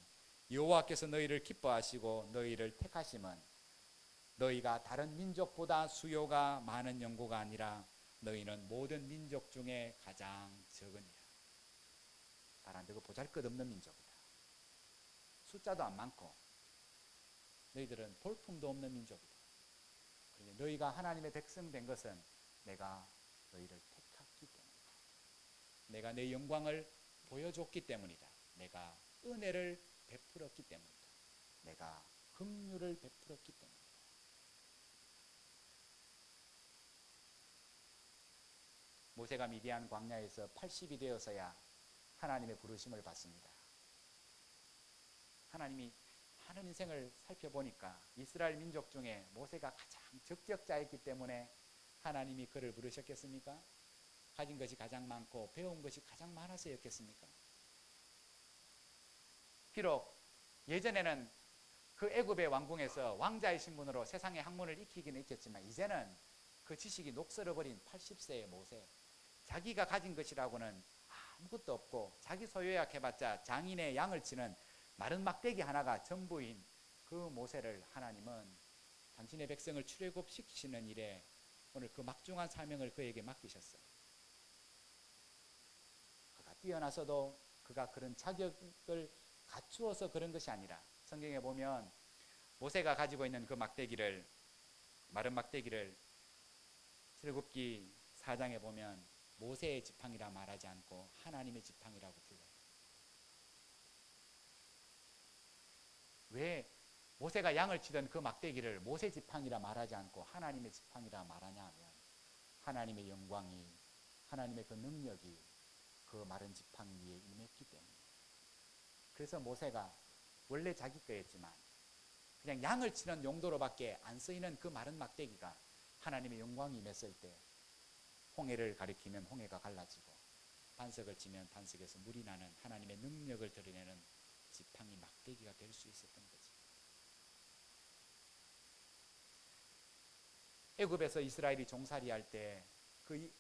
여호와께서 너희를 기뻐하시고 너희를 택하심은 너희가 다른 민족보다 수요가 많은 연고가 아니라 너희는 모든 민족 중에 가장 적으니라. 다른데 보잘것없는 민족이다. 숫자도 안 많고 너희들은 볼품도 없는 민족이다. 그런데 너희가 하나님의 백성 된 것은 내가 너희를 택했기 때문이다. 내가 내 영광을 보여줬기 때문이다. 내가 은혜를 베풀었기 때문이다. 내가 긍휼을 베풀었기 때문이다. 모세가 미디안 광야에서 80이 되어서야 하나님의 부르심을 받습니다. 하나님이 하는 인생을 살펴보니까 이스라엘 민족 중에 모세가 가장 적적자였기 때문에 하나님이 그를 부르셨겠습니까? 가진 것이 가장 많고 배운 것이 가장 많아서였겠습니까? 비록 예전에는 그 애굽의 왕궁에서 왕자의 신분으로 세상의 학문을 익히기는 했겠지만 이제는 그 지식이 녹슬어버린 80세의 모세, 자기가 가진 것이라고는 아무것도 없고 자기 소유약 해봤자 장인의 양을 치는 마른 막대기 하나가 전부인 그 모세를 하나님은 당신의 백성을 출애굽시키시는 일에 오늘 그 막중한 사명을 그에게 맡기셨어요. 그가 뛰어나서도 그가 그런 자격을 갖추어서 그런 것이 아니라 성경에 보면 모세가 가지고 있는 그 막대기를, 마른 막대기를 출애굽기 4장에 보면 모세의 지팡이라 말하지 않고 하나님의 지팡이라고 불러요. 왜 모세가 양을 치던 그 막대기를 모세 지팡이라 말하지 않고 하나님의 지팡이라 말하냐 하면 하나님의 영광이, 하나님의 그 능력이 그 마른 지팡이 위에 임했기 때문이에요. 그래서 모세가 원래 자기 거였지만 그냥 양을 치는 용도로밖에 안 쓰이는 그 마른 막대기가 하나님의 영광이 임했을 때 홍해를 가리키면 홍해가 갈라지고 반석을 치면 반석에서 물이 나는 하나님의 능력을 드러내는 지팡이 막대기가 될 수 있었던 거지. 애굽에서 이스라엘이 종살이할 때 그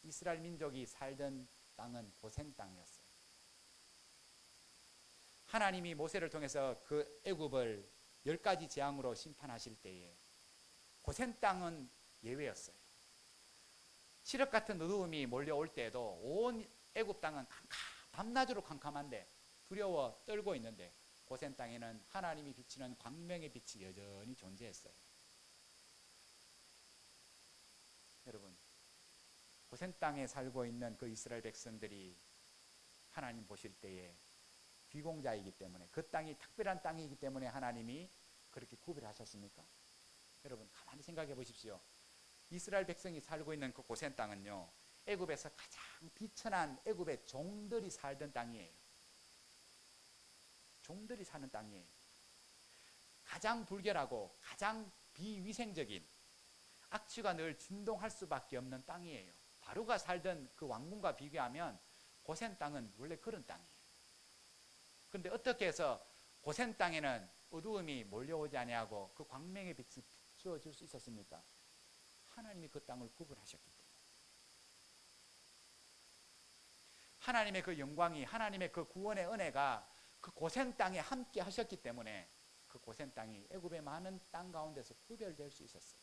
이스라엘 민족이 살던 땅은 고센 땅이었어요. 하나님이 모세를 통해서 그 애굽을 10가지 재앙으로 심판하실 때에 고센 땅은 예외였어요. 칠흑 같은 어두움이 몰려올 때에도 온 애굽 땅은 밤낮으로 캄캄한데 두려워 떨고 있는데 고센 땅에는 하나님이 비치는 광명의 빛이 여전히 존재했어요. 여러분, 고센 땅에 살고 있는 그 이스라엘 백성들이 하나님 보실 때에 귀공자이기 때문에 그 땅이 특별한 땅이기 때문에 하나님이 그렇게 구별하셨습니까? 여러분 가만히 생각해 보십시오. 이스라엘 백성이 살고 있는 그 고센 땅은요, 애굽에서 가장 비천한 애굽의 종들이 살던 땅이에요. 종들이 사는 땅이에요. 가장 불결하고 가장 비위생적인, 악취가 늘 진동할 수밖에 없는 땅이에요. 바로가 살던 그 왕궁과 비교하면 고센 땅은 원래 그런 땅이에요. 그런데 어떻게 해서 고센 땅에는 어두움이 몰려오지 아니하고 그 광명의 빛이 비추어질 수 있었습니까? 하나님이 그 땅을 구분하셨기 때문에. 하나님의 그 영광이, 하나님의 그 구원의 은혜가 그 고센 땅에 함께 하셨기 때문에 그 고센 땅이 애굽의 많은 땅 가운데서 구별될 수 있었어요.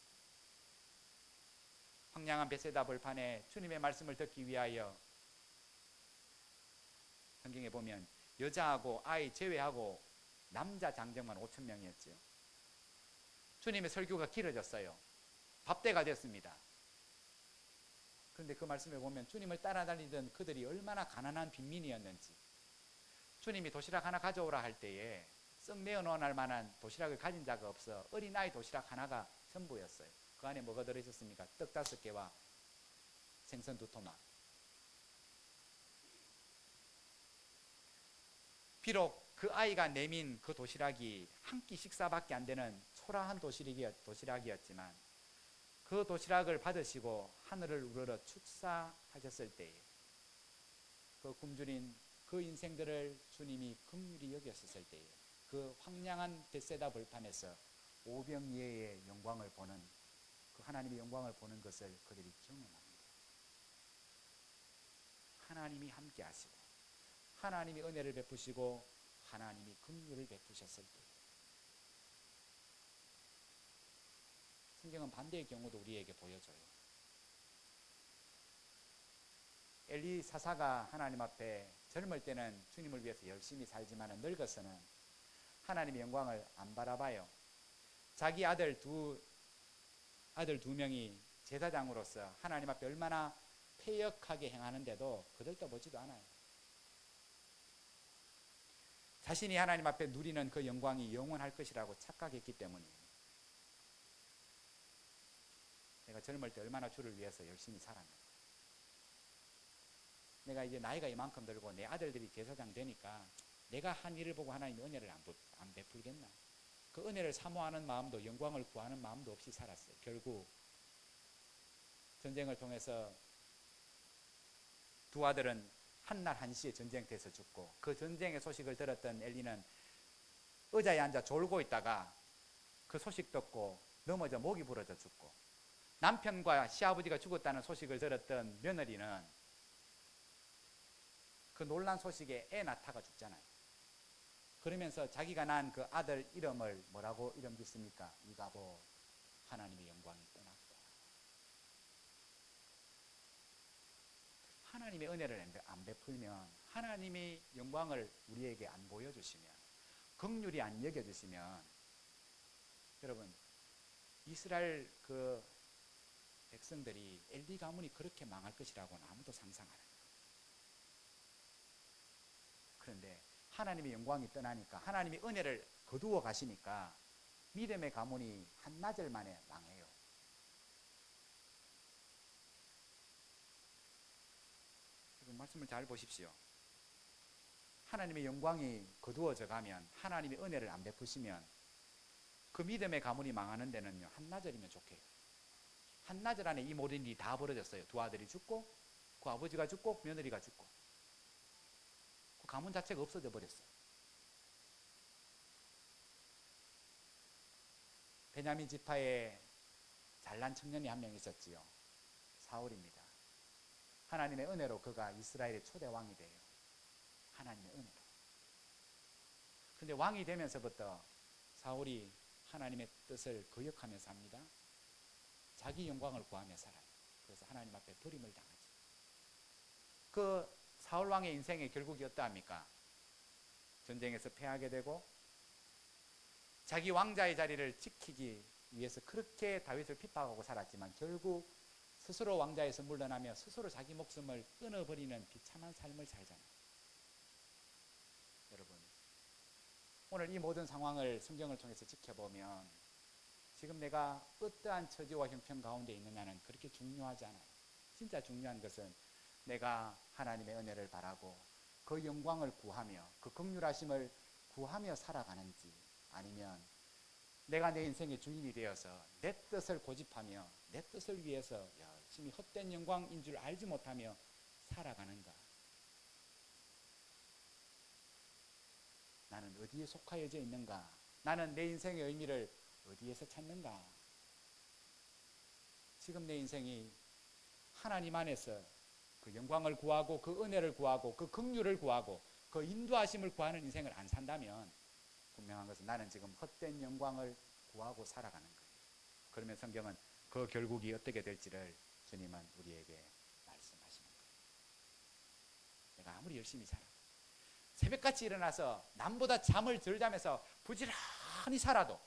황량한 베세다 벌판에 주님의 말씀을 듣기 위하여 성경에 보면 여자하고 아이 제외하고 남자 장정만 5,000명이었죠. 주님의 설교가 길어졌어요. 밥대가 됐습니다. 그런데 그 말씀에 보면 주님을 따라다니던 그들이 얼마나 가난한 빈민이었는지, 주님이 도시락 하나 가져오라 할 때에 썩 내어놓을 만한 도시락을 가진 자가 없어 어린아이 도시락 하나가 전부였어요. 그 안에 뭐가 들어있었습니까? 떡 5개와 생선 2토막. 비록 그 아이가 내민 그 도시락이 한 끼 식사밖에 안 되는 초라한 도시락이었지만 그 도시락을 받으시고 하늘을 우러러 축사하셨을 때에 그 굶주린 그 인생들을 주님이 긍휼히 여겼었을 때에 그 황량한 벳세다 벌판에서 오병이어의 영광을 보는 그 하나님의 영광을 보는 것을 그들이 경험하는 거예요. 하나님이 함께 하시고 하나님이 은혜를 베푸시고 하나님이 긍휼을 베푸셨을 때 성경은 반대의 경우도 우리에게 보여줘요. 엘리 사사가 하나님 앞에 젊을 때는 주님을 위해서 열심히 살지만 늙어서는 하나님의 영광을 안 바라봐요. 자기 아들 두 명이 제사장으로서 하나님 앞에 얼마나 패역하게 행하는데도 거들떠보지도 않아요. 자신이 하나님 앞에 누리는 그 영광이 영원할 것이라고 착각했기 때문이에요. 내가 젊을 때 얼마나 주를 위해서 열심히 살았는가. 내가 이제 나이가 이만큼 들고 내 아들들이 제사장 되니까 내가 한 일을 보고 하나님이 은혜를 안 베풀겠나. 그 은혜를 사모하는 마음도 영광을 구하는 마음도 없이 살았어요. 결국 전쟁을 통해서 두 아들은 한날 한시에 전쟁터에서 죽고 그 전쟁의 소식을 들었던 엘리는 의자에 앉아 졸고 있다가 그 소식 듣고 넘어져 목이 부러져 죽고 남편과 시아버지가 죽었다는 소식을 들었던 며느리는 그 놀란 소식에 애 낳다가 죽잖아요. 그러면서 자기가 난 그 아들 이름을 뭐라고 이름 짓습니까? 이가보, 하나님의 영광이 떠났다. 하나님의 은혜를 안 베풀면, 하나님의 영광을 우리에게 안 보여주시면, 긍휼히 안 여겨주시면, 여러분 이스라엘 그 백성들이 엘리 가문이 그렇게 망할 것이라고는 아무도 상상 안 해요. 그런데 하나님의 영광이 떠나니까, 하나님의 은혜를 거두어 가시니까 믿음의 가문이 한나절 만에 망해요. 여러분 말씀을 잘 보십시오. 하나님의 영광이 거두어져 가면, 하나님의 은혜를 안 베푸시면 그 믿음의 가문이 망하는 데는요, 한나절이면 좋게요. 한나절 안에 이 모든 일이 다 벌어졌어요. 두 아들이 죽고, 그 아버지가 죽고, 며느리가 죽고, 그 가문 자체가 없어져 버렸어요. 베냐민 지파에 잘난 청년이 한 명 있었지요. 사울입니다. 하나님의 은혜로 그가 이스라엘의 초대 왕이 돼요. 하나님의 은혜로. 그런데 왕이 되면서부터 사울이 하나님의 뜻을 거역하면서 합니다. 자기 영광을 구하며 살아요. 그래서 하나님 앞에 버림을 당하죠. 그 사울 왕의 인생의 결국이 어떠합니까? 전쟁에서 패하게 되고, 자기 왕자의 자리를 지키기 위해서 그렇게 다윗을 핍박하고 살았지만 결국 스스로 왕자에서 물러나며 스스로 자기 목숨을 끊어버리는 비참한 삶을 살잖아요. 여러분, 오늘 이 모든 상황을 성경을 통해서 지켜보면 지금 내가 어떠한 처지와 형편 가운데 있느냐는 그렇게 중요하지 않아요. 진짜 중요한 것은 내가 하나님의 은혜를 바라고 그 영광을 구하며 그 긍휼하심을 구하며 살아가는지, 아니면 내가 내 인생의 주인이 되어서 내 뜻을 고집하며 내 뜻을 위해서 열심히 헛된 영광인 줄 알지 못하며 살아가는가. 나는 어디에 속하여져 있는가? 나는 내 인생의 의미를 어디에서 찾는가? 지금 내 인생이 하나님 안에서 그 영광을 구하고 그 은혜를 구하고 그 긍휼을 구하고 그 인도하심을 구하는 인생을 안 산다면 분명한 것은 나는 지금 헛된 영광을 구하고 살아가는 거예요. 그러면 성경은 그 결국이 어떻게 될지를 주님은 우리에게 말씀하시는 거예요. 내가 아무리 열심히 살아도, 새벽같이 일어나서 남보다 잠을 덜 자면서 부지런히 살아도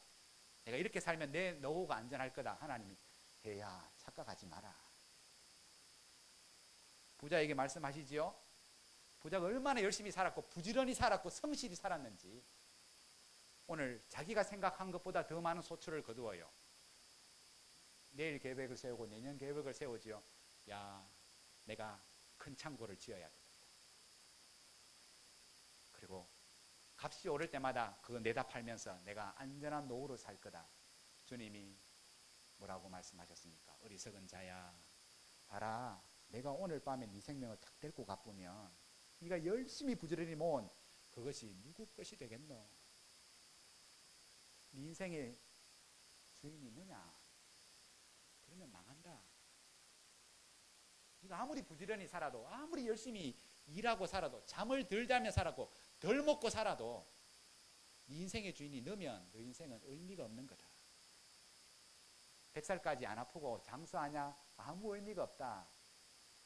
내가 이렇게 살면 내 노후가 안전할 거다. 하나님이 해야 착각하지 마라. 부자에게 말씀하시지요. 부자가 얼마나 열심히 살았고 부지런히 살았고 성실히 살았는지 오늘 자기가 생각한 것보다 더 많은 소출을 거두어요. 내일 계획을 세우고 내년 계획을 세우지요. 야, 내가 큰 창고를 지어야 되겠다. 그리고 값이 오를 때마다 그거 내다 팔면서 내가 안전한 노후로 살 거다. 주님이 뭐라고 말씀하셨습니까? 어리석은 자야, 봐라, 내가 오늘 밤에 네 생명을 탁 데리고 가쁘면 네가 열심히 부지런히 모은 그것이 누구 것이 되겠노? 네 인생의 주인이 너냐? 그러면 망한다. 네가 아무리 부지런히 살아도, 아무리 열심히 일하고 살아도, 잠을 덜 자며 살았고 덜 먹고 살아도 네 인생의 주인이 너면 너 인생은 의미가 없는 거다. 100살까지 안 아프고 장수하냐? 아무 의미가 없다.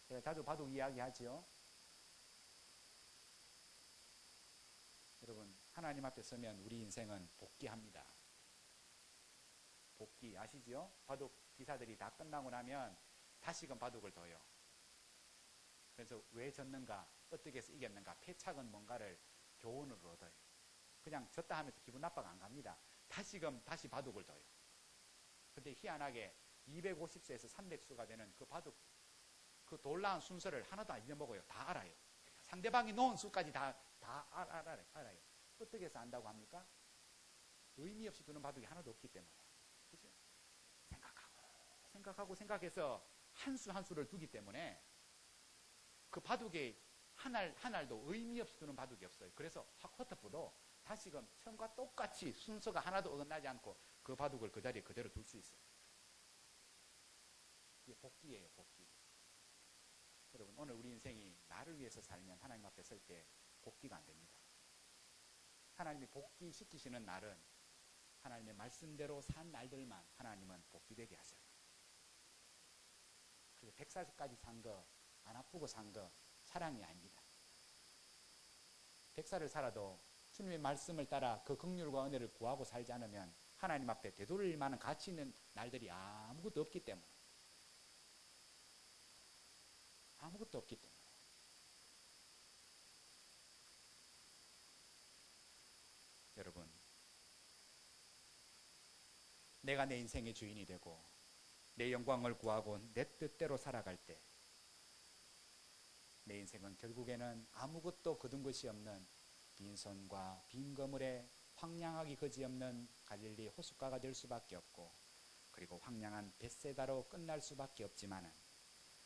제가 자주 바둑 이야기하지요. 여러분, 하나님 앞에 서면 우리 인생은 복귀합니다. 복귀 아시지요? 바둑 기사들이 다 끝나고 나면 다시금 바둑을 둬요. 그래서 왜 졌는가, 어떻게 해서 이겼는가, 패착은 뭔가를 교훈을 얻어요. 그냥 졌다 하면서 기분 나빠가 안 갑니다. 다시금 다시 바둑을 둬요. 근데 희한하게 250수에서 300수가 되는 그 바둑, 그 놀라운 순서를 하나도 안 잊어먹어요. 다 알아요. 상대방이 놓은 수까지 다 알아요. 어떻게 해서 안다고 합니까? 의미 없이 두는 바둑이 하나도 없기 때문에. 그죠? 생각해서 한 수 한 수를 두기 때문에 그 바둑에 한 알도 의미 없이 두는 바둑이 없어요. 그래서 확 헛헛부도 다시금 처음과 똑같이 순서가 하나도 어긋나지 않고 그 바둑을 그 자리에 그대로 둘 수 있어요. 이게 복귀예요, 복귀. 여러분, 오늘 우리 인생이 나를 위해서 살면 하나님 앞에 설 때 복귀가 안 됩니다. 하나님이 복귀시키시는 날은 하나님의 말씀대로 산 날들만 하나님은 복귀되게 하셔요. 그래서 100살까지 산 거, 안 아프고 산 거 사랑이 아닙니다. 100살을 살아도 주님의 말씀을 따라 그 긍휼과 은혜를 구하고 살지 않으면 하나님 앞에 되돌릴 만한 가치 있는 날들이 아무것도 없기 때문에. 아무것도 없기 때문에. 여러분, 내가 내 인생의 주인이 되고 내 영광을 구하고 내 뜻대로 살아갈 때 내 인생은 결국에는 아무것도 거둔 것이 없는 빈손과 빈 거물에 황량하기 그지없는 갈릴리 호숫가가 될 수밖에 없고, 그리고 황량한 벳세다로 끝날 수밖에 없지만은,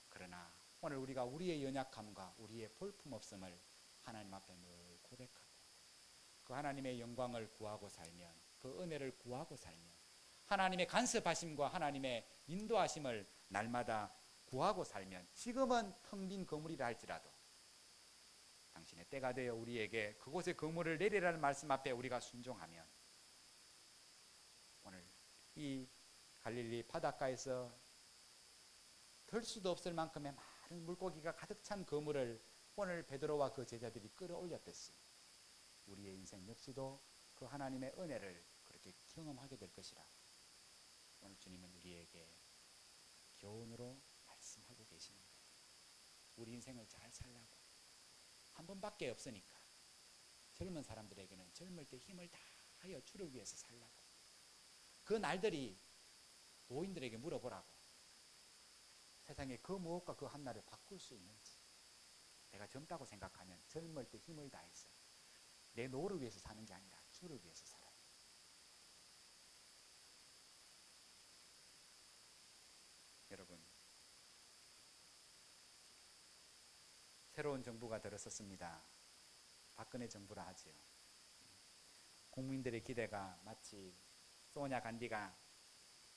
그러나 오늘 우리가 우리의 연약함과 우리의 볼품없음을 하나님 앞에 늘 고백하고 그 하나님의 영광을 구하고 살면, 그 은혜를 구하고 살면, 하나님의 간섭하심과 하나님의 인도하심을 날마다 구하고 살면, 지금은 텅 빈 거물이라 할지라도 당신의 때가 되어 우리에게 그곳에 거물을 내리라는 말씀 앞에 우리가 순종하면, 오늘 이 갈릴리 바닷가에서 들 수도 없을 만큼의 많은 물고기가 가득 찬 거물을 오늘 베드로와 그 제자들이 끌어올렸듯이 우리의 인생 역시도 그 하나님의 은혜를 그렇게 경험하게 될 것이라 오늘 주님은 우리에게 교훈으로 말씀하고 계십니다. 우리 인생을 잘 살라고. 한 번밖에 없으니까 젊은 사람들에게는 젊을 때 힘을 다하여 주를 위해서 살라고. 그 날들이 노인들에게 물어보라고. 세상에 그 무엇과 그 한날을 바꿀 수 있는지. 내가 젊다고 생각하면 젊을 때 힘을 다해서 내 노를 위해서 사는 게 아니라 주를 위해서 살아요. 여러분, 새로운 정부가 들어섰습니다. 박근혜 정부라 하지요. 국민들의 기대가 마치 소냐 간디가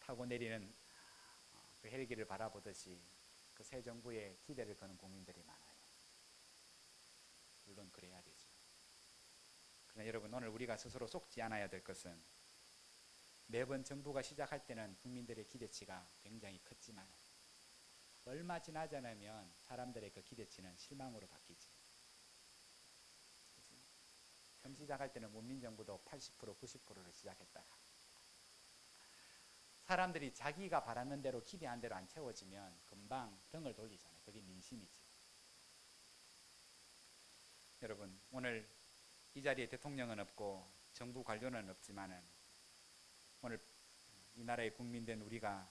타고 내리는 그 헬기를 바라보듯이 그 새 정부에 기대를 거는 국민들이 많아요. 물론 그래야 되죠. 그러나 여러분, 오늘 우리가 스스로 속지 않아야 될 것은, 매번 정부가 시작할 때는 국민들의 기대치가 굉장히 컸지만 얼마 지나지 않으면 사람들의 그 기대치는 실망으로 바뀌지. 그치? 처음 시작할 때는 문민정부도 80%, 90%를 시작했다가 사람들이 자기가 바라는 대로 기대한 대로 안 채워지면 금방 등을 돌리잖아요. 그게 민심이지. 여러분, 오늘 이 자리에 대통령은 없고 정부 관료는 없지만은 오늘 이 나라의 국민된 우리가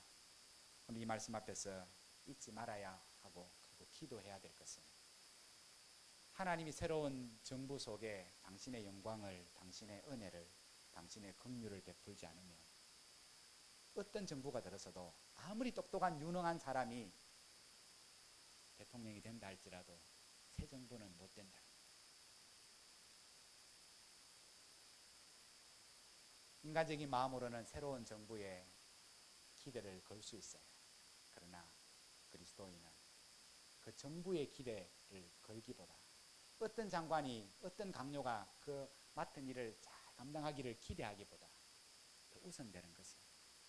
오늘 이 말씀 앞에서 잊지 말아야 하고, 그리고 기도해야 될 것은, 하나님이 새로운 정부 속에 당신의 영광을, 당신의 은혜를, 당신의 긍휼을 베풀지 않으면 어떤 정부가 들어서도 아무리 똑똑한 유능한 사람이 대통령이 된다 할지라도 새 정부는 못 된다. 인간적인 마음으로는 새로운 정부에 기대를 걸 수 있어요. 그러나 그리스도인은 그 정부의 기대를 걸기보다 어떤 장관이, 어떤 강요가 그 맡은 일을 잘 감당하기를 기대하기보다 더 우선되는 것은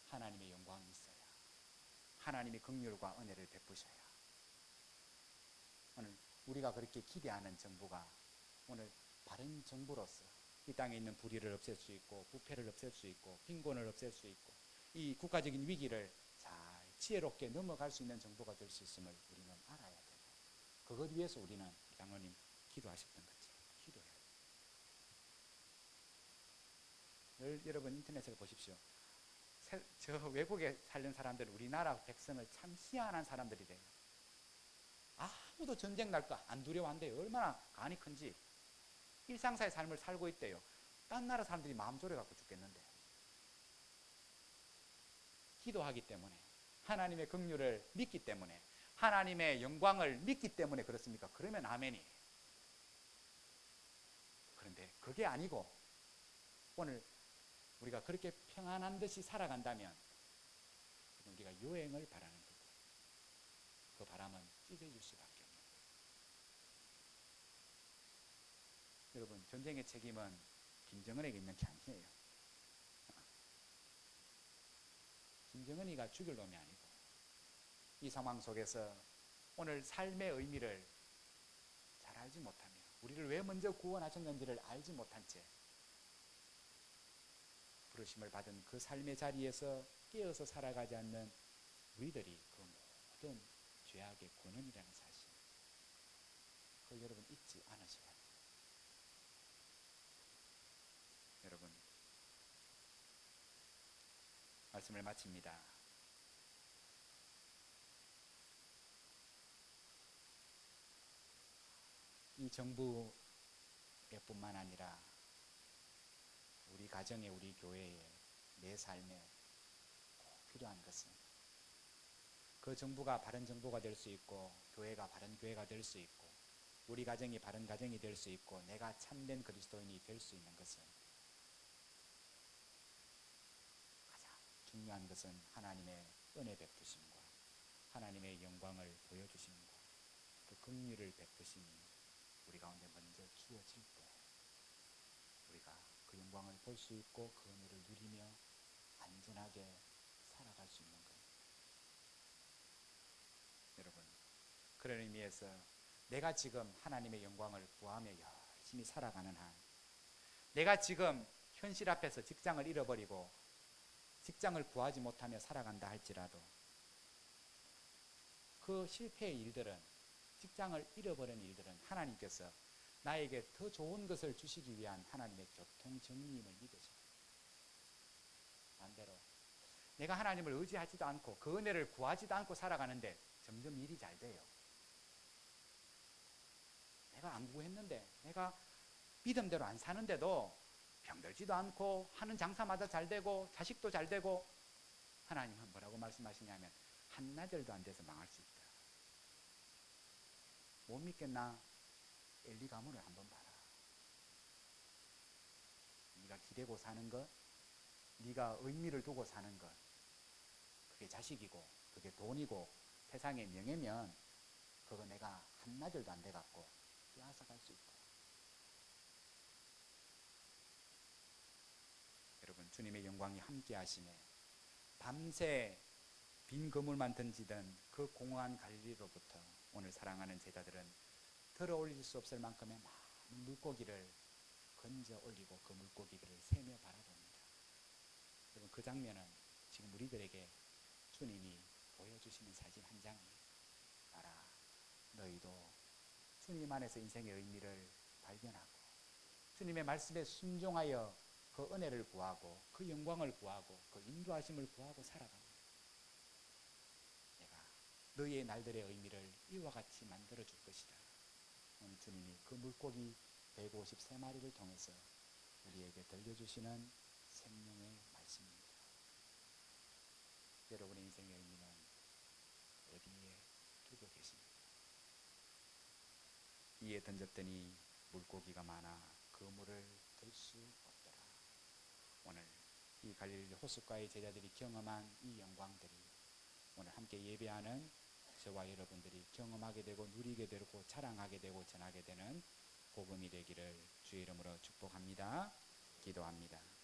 하나님의 영광이 있어야, 하나님의 긍휼과 은혜를 베푸셔야, 오늘 우리가 그렇게 기대하는 정부가 오늘 바른 정부로서 이 땅에 있는 불의를 없앨 수 있고, 부패를 없앨 수 있고, 빈곤을 없앨 수 있고, 이 국가적인 위기를 잘 지혜롭게 넘어갈 수 있는 정부가 될 수 있음을 우리는 알아야 되고, 그것 위해서 우리는 장로님 기도하셨던 것처럼 기도해야 돼요. 여러분 인터넷을 보십시오. 저 외국에 살는 사람들은 우리나라 백성을 참 희한한 사람들이래요. 아무도 전쟁 날 거 안 두려워한대요. 얼마나 간이 큰지. 일상사의 삶을 살고 있대요. 딴 나라 사람들이 마음 졸여갖고 죽겠는데. 기도하기 때문에, 하나님의 긍휼을 믿기 때문에, 하나님의 영광을 믿기 때문에 그렇습니까? 그러면 아멘이에요. 그런데 그게 아니고 오늘 우리가 그렇게 평안한 듯이 살아간다면 우리가 여행을 바라는 거고, 그 바람은 찢어질 수밖에 없는 거예요. 여러분, 전쟁의 책임은 김정은에게 있는 게 아니에요. 김정은이가 죽일 놈이 아니고, 이 상황 속에서 오늘 삶의 의미를 잘 알지 못하며, 우리를 왜 먼저 구원하셨는지를 알지 못한 채 부르심을 받은 그 삶의 자리에서 깨어서 살아가지 않는 우리들이 그 모든 죄악의 권원이라는 사실, 그걸 여러분 잊지 않으셔야 돼요. 여러분, 말씀을 마칩니다. 이 정부뿐만 아니라 우리 가정에, 우리 교회에, 내 삶에 꼭 필요한 것은 그 정부가 바른 정부가 될 수 있고, 교회가 바른 교회가 될 수 있고, 우리 가정이 바른 가정이 될 수 있고, 내가 참된 그리스도인이 될 수 있는 것은 가장 중요한 것은 하나님의 은혜 베푸심과 하나님의 영광을 보여주심과 그 긍휼을 베푸심이 우리 가운데 먼저 주어질 때 우리가 그 영광을 볼 수 있고 그 은혜를 누리며 안전하게 살아갈 수 있는 겁니다. 여러분, 그런 의미에서 내가 지금 하나님의 영광을 구하며 열심히 살아가는 한, 내가 지금 현실 앞에서 직장을 잃어버리고 직장을 구하지 못하며 살아간다 할지라도 그 실패의 일들은, 직장을 잃어버린 일들은 하나님께서 나에게 더 좋은 것을 주시기 위한 하나님의 교통 정리임을 믿으셔야 돼요. 반대로 내가 하나님을 의지하지도 않고 그 은혜를 구하지도 않고 살아가는데 점점 일이 잘 돼요. 내가 안 구했는데, 내가 믿음대로 안 사는데도 병들지도 않고 하는 장사마다 잘 되고 자식도 잘 되고, 하나님은 뭐라고 말씀하시냐면 한나절도 안 돼서 망할 수 있다. 못 믿겠나? 엘리 가문을 한번 봐라. 네가 기대고 사는 것, 네가 의미를 두고 사는 것, 그게 자식이고 그게 돈이고 세상의 명예면 그거 내가 한나절도 안 돼갖고 빼앗아갈 수 있다. 여러분, 주님의 영광이 함께 하심에 밤새 빈 그물만 던지던 그 공허한 갈릴리로부터 오늘 사랑하는 제자들은 들어 올릴 수 없을 만큼의 많은 물고기를 건져 올리고 그 물고기들을 세며 바라봅니다. 여러분, 그 장면은 지금 우리들에게 주님이 보여주시는 사진 한 장이에요. 봐라, 너희도 주님 안에서 인생의 의미를 발견하고 주님의 말씀에 순종하여 그 은혜를 구하고 그 영광을 구하고 그 인도하심을 구하고 살아가면 내가 너희의 날들의 의미를 이와 같이 만들어 줄 것이다. 오늘 주님이 그 물고기 153마리를 통해서 우리에게 들려주시는 생명의 말씀입니다. 여러분의 인생의 의미는 어디에 두고 계십니까? 물고기에 던졌더니 물고기가 많아 그물을 들 수 없더라. 오늘 이 갈릴리 호숫가의 제자들이 경험한 이 영광들이 오늘 함께 예배하는 저와 여러분들이 경험하게 되고 누리게 되고 자랑하게 되고 전하게 되는 복음이 되기를 주의 이름으로 축복합니다. 기도합니다.